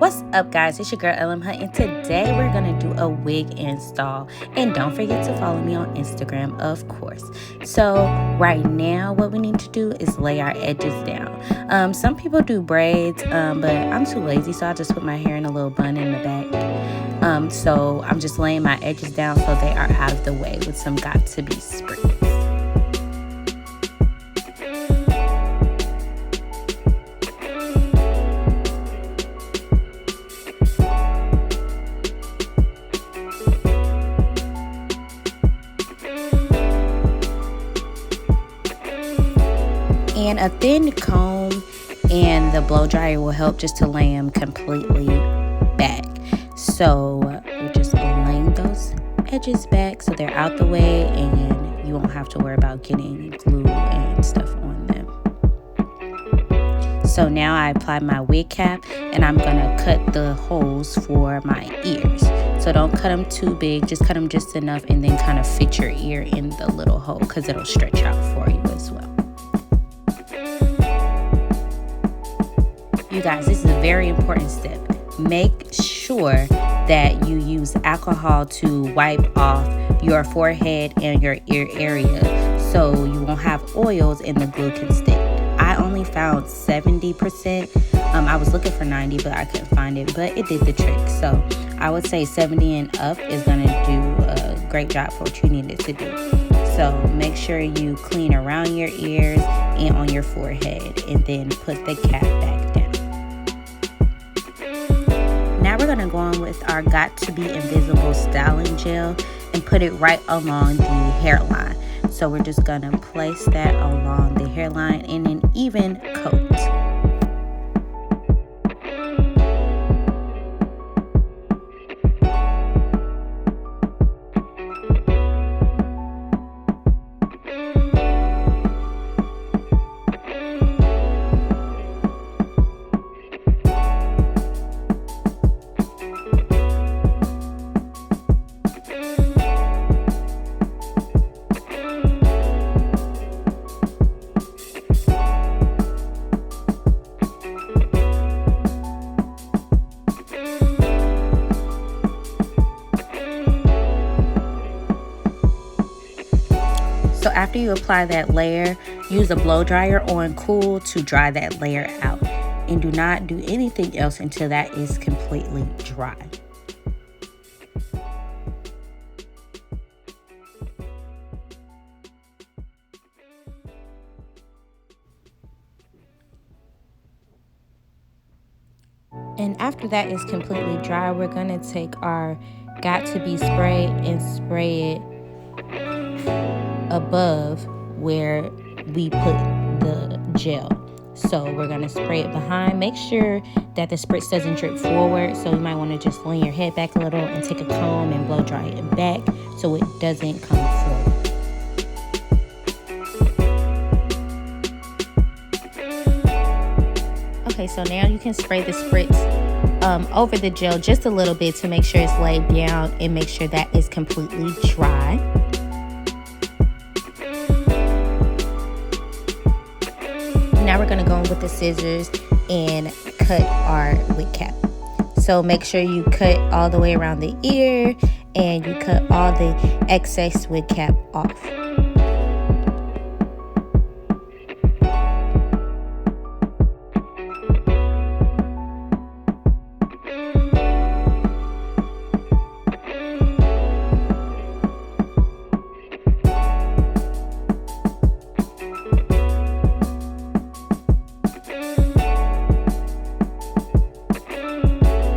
What's up, guys? It's your girl LM Hunt, and today we're gonna do a wig install. And don't forget to follow me on Instagram, of course. So right now what we need to do is lay our edges down. Some people do braids, but I'm too lazy, so I just put my hair in a little bun in the back. So I'm just laying my edges down so they are out of the way with some got to be sprays. And a thin comb and the blow dryer will help just to lay them completely back. So we're just laying those edges back so they're out the way and you won't have to worry about getting glue and stuff on them. So now I apply my wig cap and I'm gonna cut the holes for my ears. So don't cut them too big, just cut them just enough and then kind of fit your ear in the little hole because it'll stretch out for you as well. You guys, this is a very important step. Make sure that you use alcohol to wipe off your forehead and your ear area so you won't have oils and the glue can stick. I only found 70%. I was looking for 90, but I couldn't find it, but it did the trick. So I would say 70 and up is gonna do a great job for what you need it to do. So make sure you clean around your ears and on your forehead and then put the cap back down. Now we're gonna go on with our Got to Be Invisible styling gel and put it right along the hairline. So we're just gonna place that along the hairline in an even coat. So after you apply that layer, use a blow dryer on cool to dry that layer out. And do not do anything else until that is completely dry. And after that is completely dry, we're gonna take our Got to Be spray and spray it above where we put the gel. So we're gonna spray it behind. Make sure that the spritz doesn't drip forward. So you might want to just lean your head back a little and take a comb and blow dry it back so it doesn't come forward. Okay, so now you can spray the spritz over the gel just a little bit to make sure it's laid down and make sure that is completely dry. Now we're gonna go in with the scissors and cut our wig cap. So make sure you cut all the way around the ear and you cut all the excess wig cap off.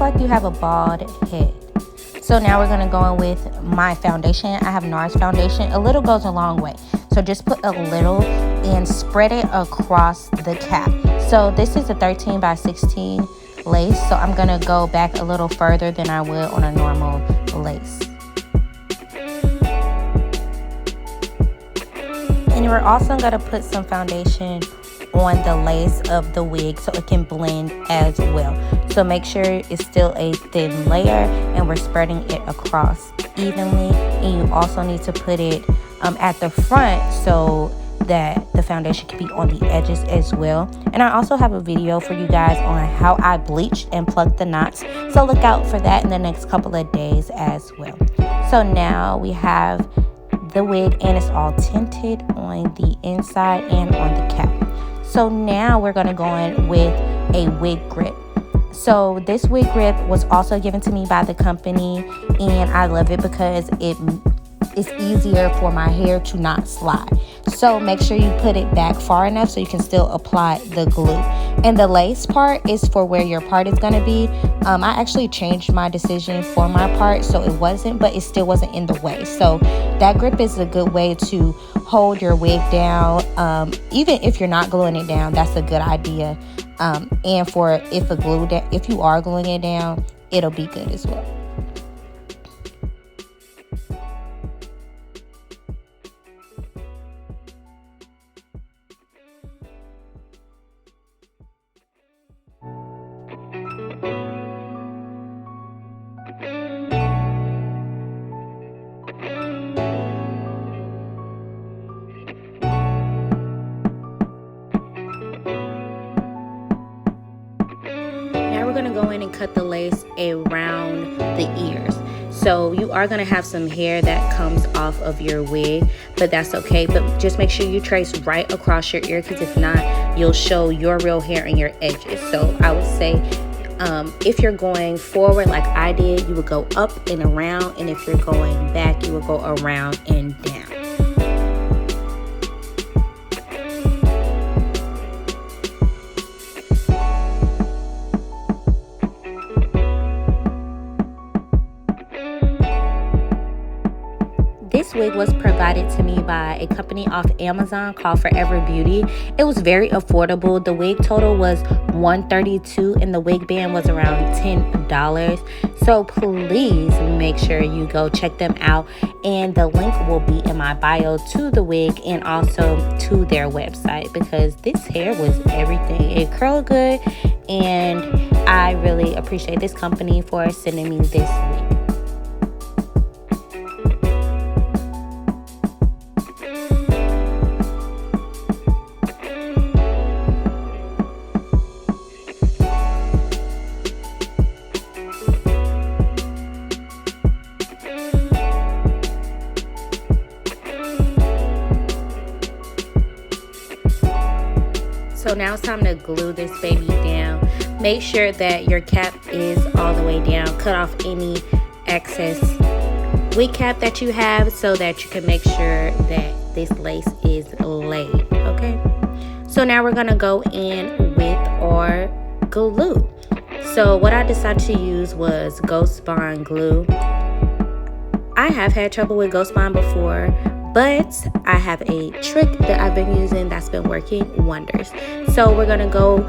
Like you have a bald head. So now we're going to go in with my foundation. I have NARS foundation. A little goes a long way. So just put a little and spread it across the cap. So this is a 13 by 16 lace. So I'm going to go back a little further than I would on a normal lace. And we're also going to put some foundation on the lace of the wig so it can blend as well. So make sure it's still a thin layer and we're spreading it across evenly. And you also need to put it at the front so that the foundation can be on the edges as well. And I also have a video for you guys on how I bleached and plucked the knots, so look out for that in the next couple of days as well. So now we have the wig, and it's all tinted on the inside and on the cap. So now we're going to go in with a wig grip. So this wig grip was also given to me by the company, and I love it because it's easier for my hair to not slide. So make sure you put it back far enough so you can still apply the glue. And the lace part is for where your part is going to be. I actually changed my decision for my part, so it wasn't, but it still wasn't in the way. So that grip is a good way to hold your wig down. Even if you're not gluing it down, that's a good idea. And for if you are gluing it down, it'll be good as well. We're going to go in and cut the lace around the ears. So you are going to have some hair that comes off of your wig, but that's okay. But just make sure you trace right across your ear, because if not, you'll show your real hair and your edges. So I would say if you're going forward like I did, you would go up and around, and if you're going back, you would go around and down. This wig was provided to me by a company off Amazon called Forever Beauty. It was very affordable. The wig total was $132 and the wig band was around $10. So please make sure you go check them out, and the link will be in my bio to the wig and also to their website, because this hair was everything. It curled good, and I really appreciate this company for sending me this wig. So now it's time to glue this baby down. Make sure that your cap is all the way down. Cut off any excess wig cap that you have so that you can make sure that this lace is laid, okay? So now we're gonna go in with our glue. So what I decided to use was Ghost Bond glue. I have had trouble with Ghost Bond before, but I have a trick that I've been using that's been working wonders. So we're gonna go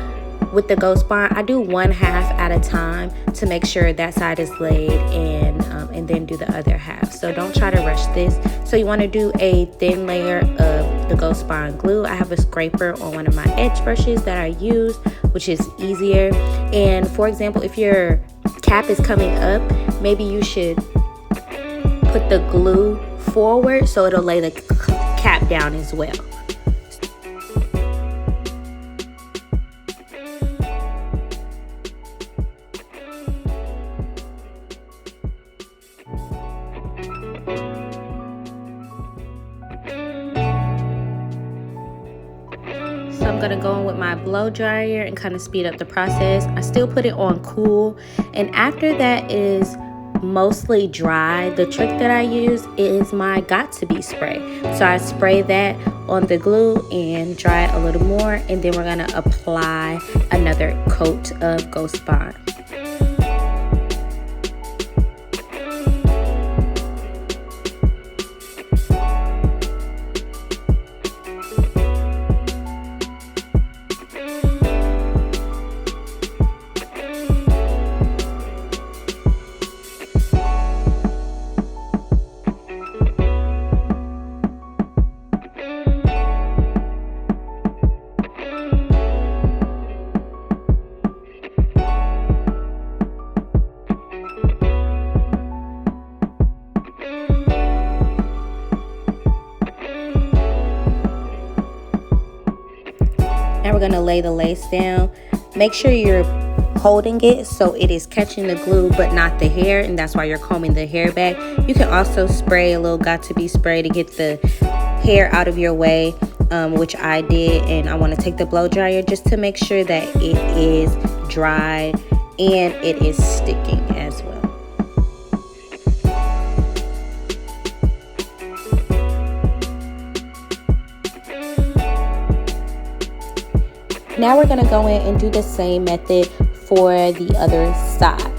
with the Ghost Bond. I do 1/2 at a time to make sure that side is laid, and then do the other half. So don't try to rush this. So you want to do a thin layer of the Ghost Bond glue. I have a scraper on one of my edge brushes that I use, which is easier. And for example, if your cap is coming up, maybe you should put the glue forward so it'll lay the cap down as well. So I'm gonna go in with my blow dryer and kind of speed up the process. I still put it on cool, and after that is mostly dry, the trick that I use is my got to be spray. So I spray that on the glue and dry it a little more, and then we're gonna apply another coat of Ghost Bond. going to lay the lace down. Make sure you're holding it so it is catching the glue but not the hair, and that's why you're combing the hair back. You can also spray a little got-to-be spray to get the hair out of your way, which I did, and I want to take the blow dryer just to make sure that it is dry and it is sticking as well. Now we're going to go in and do the same method for the other side.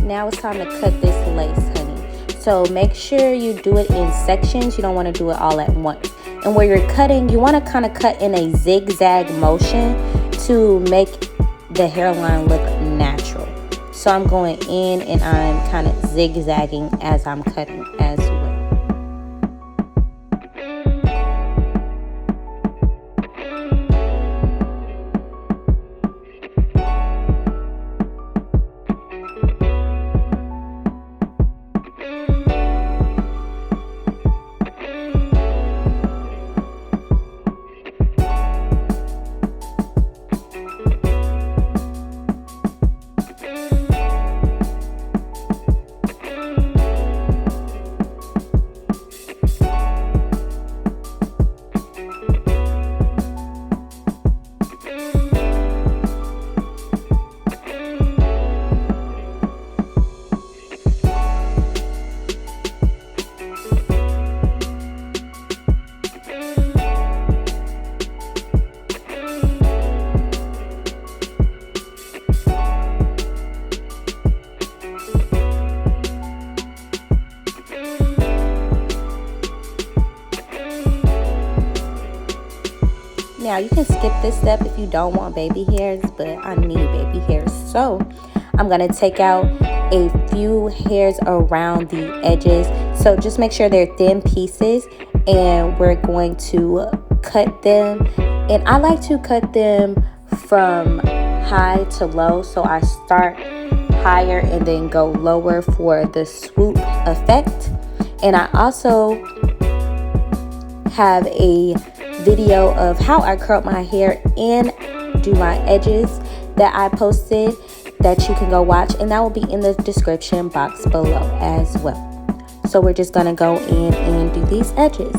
Now it's time to cut this lace, honey. So make sure you do it in sections. You don't want to do it all at once. And where you're cutting, you want to kind of cut in a zigzag motion to make the hairline look natural. So I'm going in and I'm kind of zigzagging as I'm cutting as well. Now you can skip this step if you don't want baby hairs, but I need baby hairs. So I'm going to take out a few hairs around the edges. So just make sure they're thin pieces, and we're going to cut them. And I like to cut them from high to low. So I start higher and then go lower for the swoop effect. And I also have a video of how I curl my hair and do my edges that I posted that you can go watch, and that will be in the description box below as well. So we're just gonna go in and do these edges.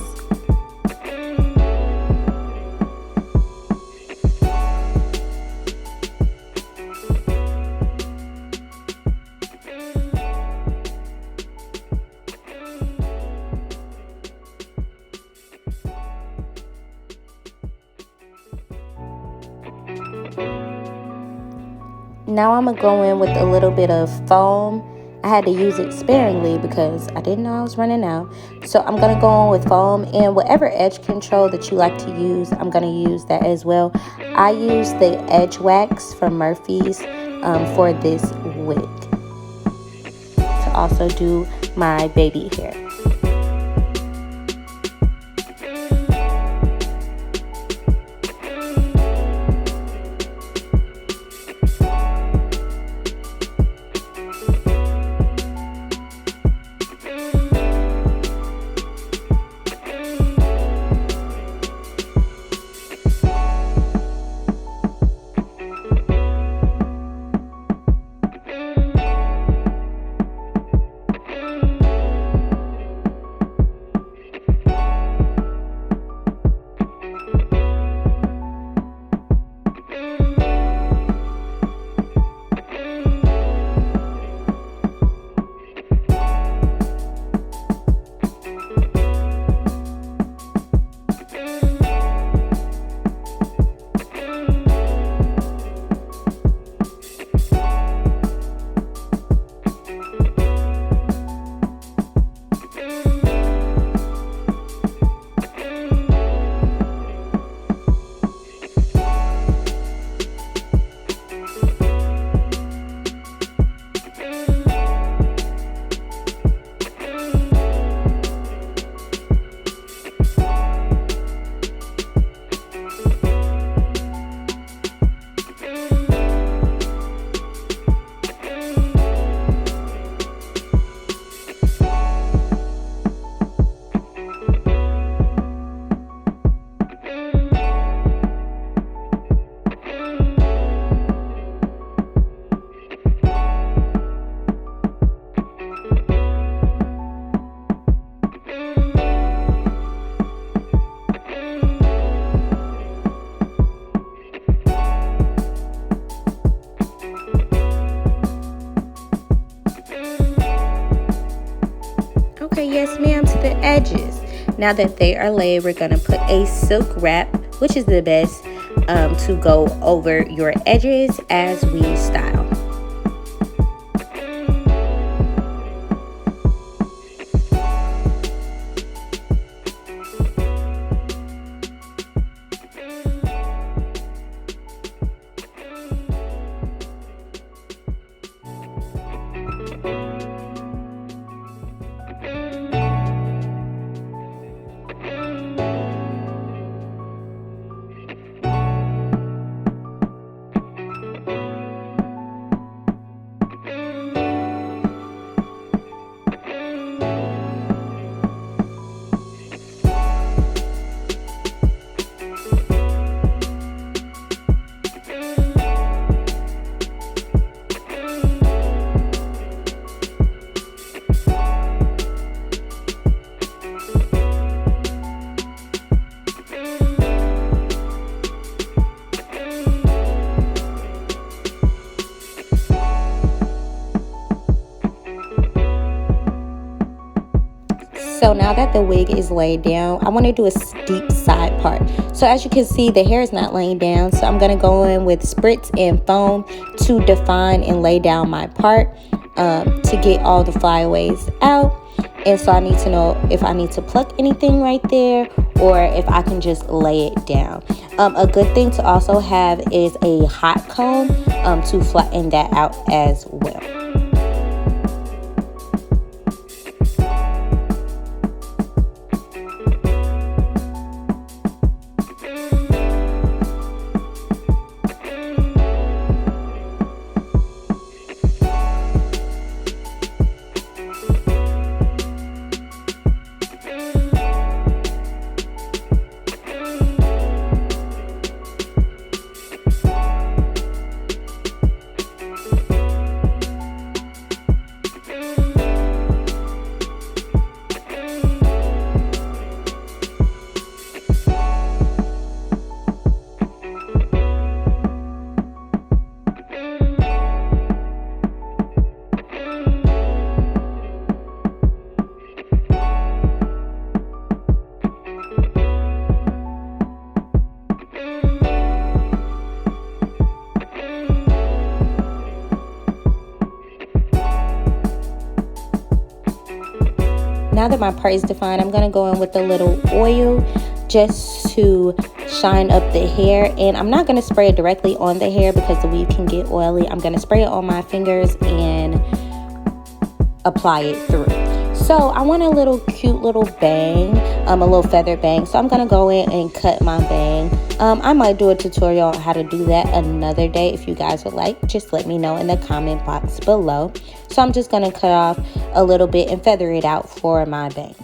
Now I'm gonna go in with a little bit of foam. I had to use it sparingly because I didn't know I was running out. So I'm gonna go in with foam, and whatever edge control that you like to use, I'm gonna use that as well. I use the edge wax from Murphy's for this wig to also do my baby hair. Okay, yes ma'am, to the edges. Now that they are laid, we're going to put a silk wrap, which is the best, to go over your edges as we style. So now that the wig is laid down, I want to do a steep side part. So as you can see, the hair is not laying down. So I'm going to go in with spritz and foam to define and lay down my part to get all the flyaways out. And so I need to know if I need to pluck anything right there or if I can just lay it down. A good thing to also have is a hot comb to flatten that out as well. Now that my part is defined, I'm going to go in with a little oil just to shine up the hair. And I'm not going to spray it directly on the hair because the weave can get oily. I'm going to spray it on my fingers and apply it through. So I want a little cute little bang, a little feather bang. So I'm going to go in and cut my bang. I might do a tutorial on how to do that another day. If you guys would like, just let me know in the comment box below. So I'm just going to cut off a little bit and feather it out for my bang.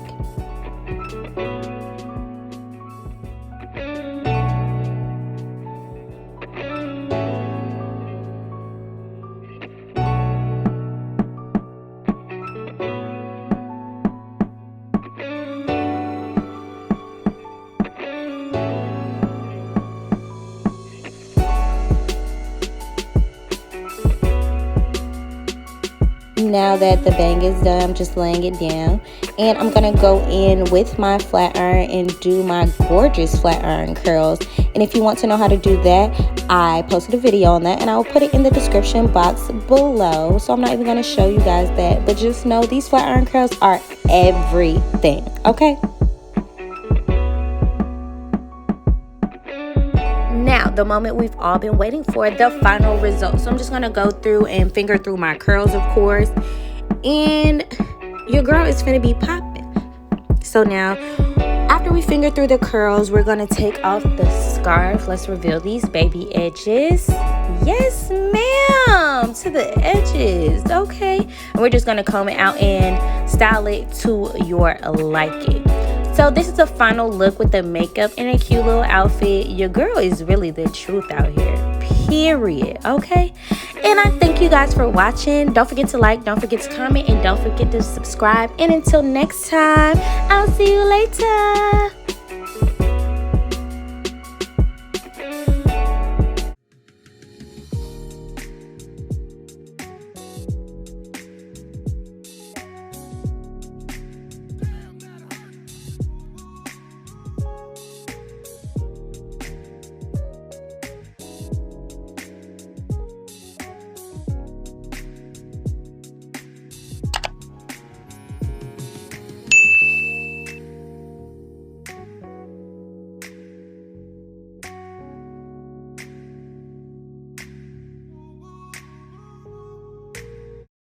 Now that the bang is done, I'm just laying it down, and I'm gonna go in with my flat iron and do my gorgeous flat iron curls. And if you want to know how to do that, I posted a video on that and I will put it in the description box below. So I'm not even gonna show you guys that, but just know these flat iron curls are everything, okay? Now, the moment we've all been waiting for, the final result. So I'm just going to go through and finger through my curls, of course. And your girl is going to be popping. So now, after we finger through the curls, we're going to take off the scarf. Let's reveal these baby edges. Yes, ma'am. To the edges. Okay. And we're just going to comb it out and style it to your liking. So this is the final look with the makeup and a cute little outfit. Your girl is really the truth out here, period, okay? And I thank you guys for watching. Don't forget to like, don't forget to comment, and don't forget to subscribe. And until next time, I'll see you later.